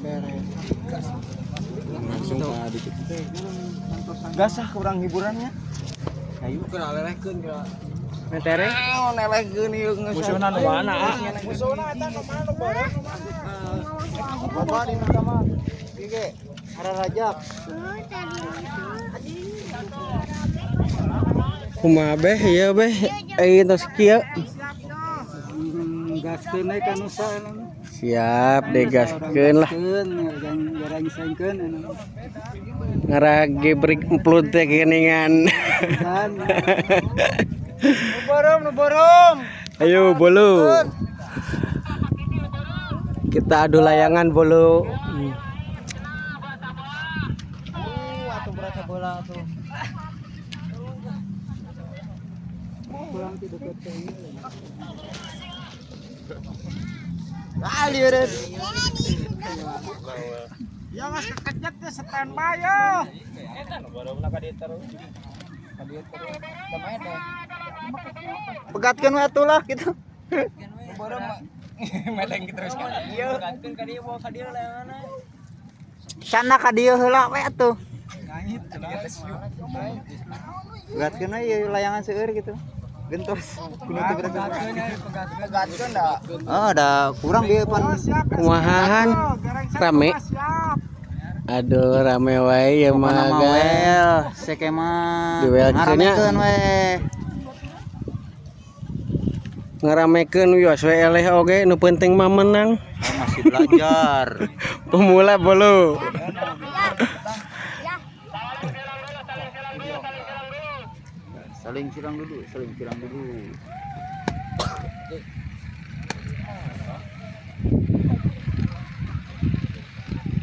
beres. Langsung ka dikit. Gas ah kurang hiburannya. Ayo keur alelehkeun ka. Metere? Oh, nelehkeun ieu geus. Musuhna nu mana? Musuhna eta nu mana nu bareng nu mana? Bapak di mana? Ge, Hara Rajab. Kumaha beh ieu beh? Tos kieu. Gaskeun we ka nusa. Siap, degaskeun lah. Ngarage break emplut teh geuningan. Nu borong. Ayo bolu. Kita adu layangan bolu. Atuh berasa bola tuh. Pulang ti deket teh. Alieureun. Ya mas kekejet teh standby ya. Eta nu borongna ka dieu terus. Ka dieu terus. Tamae teh. Pegatkeun we atuh lah kitu. Nu borong meleng terus kan. Ieu pegatkeun ka dieu bawa ka dieu layanganna. Sana ka dieu heula we atuh. Ngait pegatkeun we layangan seueur gitu. Gentos pegatkeun da. Oh, da kurang dia pan kumahaan rame. Aduh rame wae ya mah guys. Sekema ngaramekeun we. Ngaramekeun wios we eleh oge nu penting mah menang. Masih belajar. Pemula bolu. Saling silang dulu.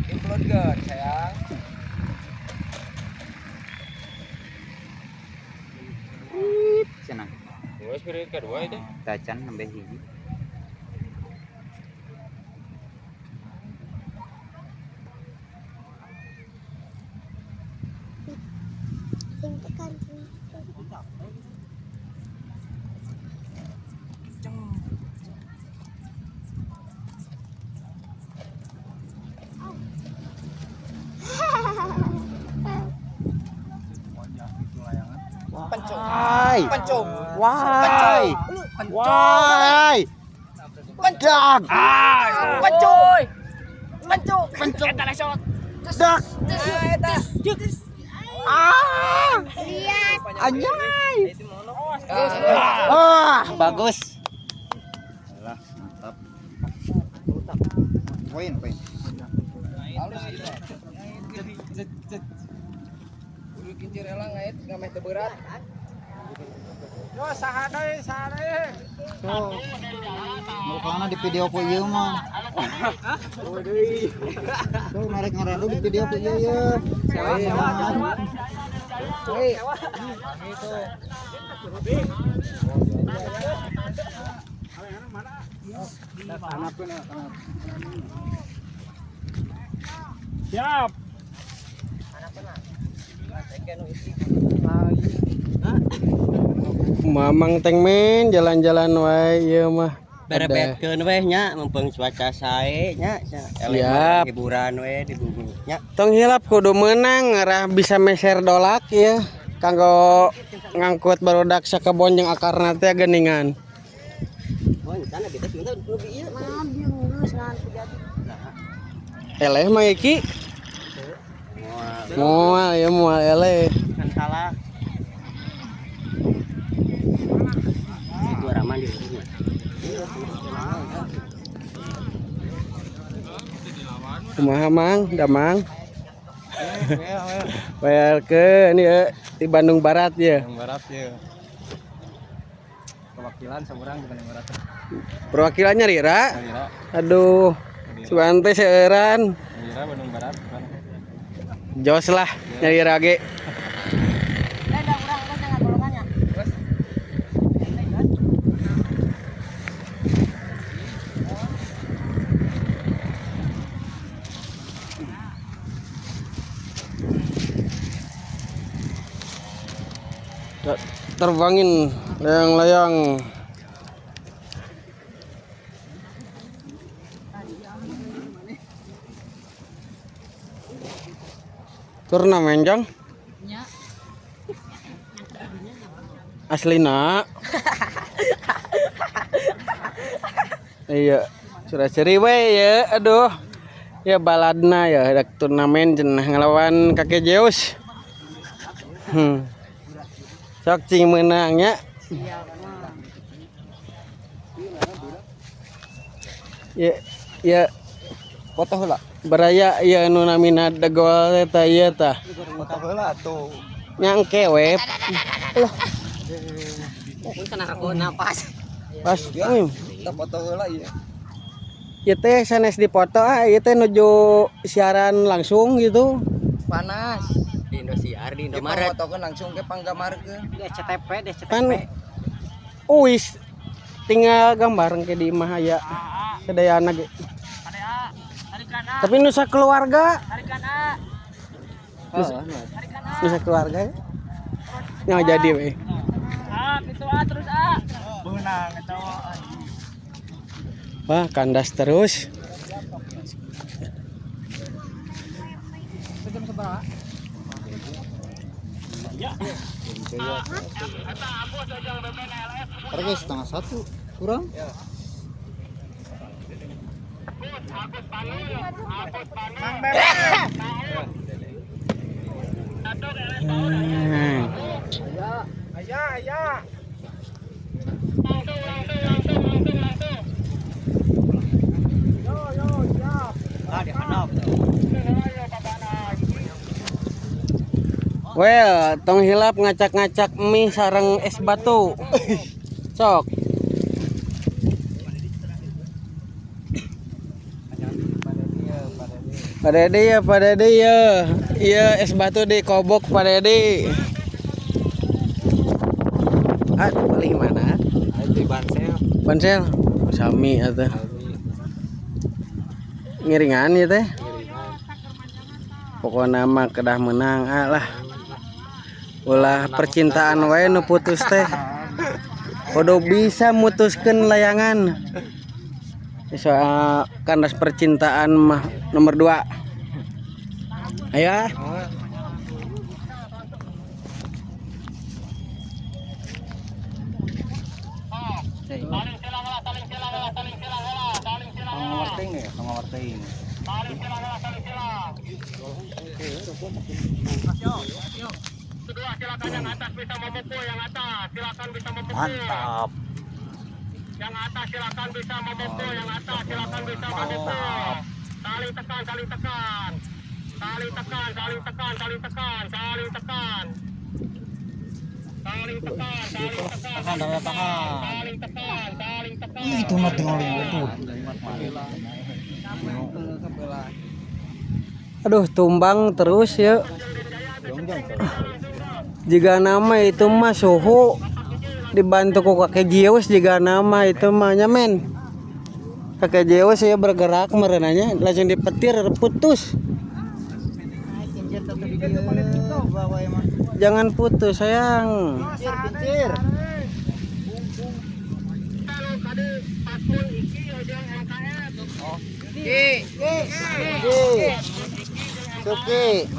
Upload kan sayang. Senang. Wes periode kedua itu. Tacan nambah hiji. Pencung. Wai. Pencung. Pencung. Eta shot. Dak. Lihat. Anjay. Bagus. Alah, mantap. Poin. Halus ieu. Kudu kincir elang ngait ngameh teu berat. Yo saha deui. Tuh. Mulkana di video ku ieu mah. Oh deui. Tuh narek ngarandu di video ku ieu ye. Sewa. Hei. Gitu. Siap. Mamang teng men jalan-jalan wae ieu mah. Berebetkeun we nya mumpung cuaca sae nya. Siap. Hiburan we di bumi nya. Tong hilap kudu meunang ngarah bisa meser dolak ya. Kanggo ngangkut barudak sakebon jeung akarna teh geuningan. Oh, nyana kita pindah lebih ieu. Ngambil geus ngan terjadi. Eleh mah iki. Moal ya moal eleh. Kan salah. Itu raman di sini. Kumaha mang, damang. Well ke ini ya di Bandung Barat ya. Bandung Barat ya. Perwakilan saurang di Bandung Barat. Perwakilannya Rira? Rira. Aduh. Suante seueuran. Rira Bandung Barat. Jos lah nyari rage. Terbangin layang-layang. Turnamen jang. Nya. Aslina. Iya, sudah ceri we ya. Aduh. Ya baladna ya ada turnamen cenah ngelawan kakek Zeus. Sok cing menangnya. Ya Foto heula. beraya ya anu namina degol eta ieu tah. Foto heula tuh. Nyangke we. Loh, Kena aku napas. pas Kita foto heula ieu. ieu teh sanes dipoto ieu teh nuju siaran langsung gitu. Panas. Di Indosiar, di Dia Indomaret. fotokeun langsung ke panggamarkeun. Di SCTP, di SCTP. Kan uis tinggal gambar ke di imah aya sedayana ge. Tapi nusa keluarga. Nusa keluarga. Yang jadi we. Itu terus Beunang eta. Wah, kandas terus. Pergi setengah 1 kurang. Well, tong hilap ngacak-ngacak mie sareng es batu. Sok. Pada Dede ya. Iya es batu di kobok pada Dede. Ah, beli mana? Di Bansel. Pansel. Sami atuh. Ngiringan ya teh. Pokoknya mah kedah menang lah. Ulah percintaan wae nu putus teh. Kudu bisa mutuskeun layangan. Soal kandas percintaan mah nomor 2. Ayo. Pangawarting ya, pangawarting. Silakan yang atas bisa memukul, yang atas silakan bisa memukul. Mantap. Yang atas silakan bisa memukul, yang atas silakan bisa memukul. Saling tekan, saling tekan. Saling tekan, saling tekan, saling tekan, saling tekan. Saling tekan, saling tekan. Saling tekan, saling tekan. Itu mah tinggal itu. Aduh, tumbang terus ya. Jika nama itu mah suhu dibantu ku kakek Zeus jika nama itu mah nyamen. Kakek Zeus ya bergerak merenanya langsung dipetir putus. Jangan putus sayang. Pincir. Suki.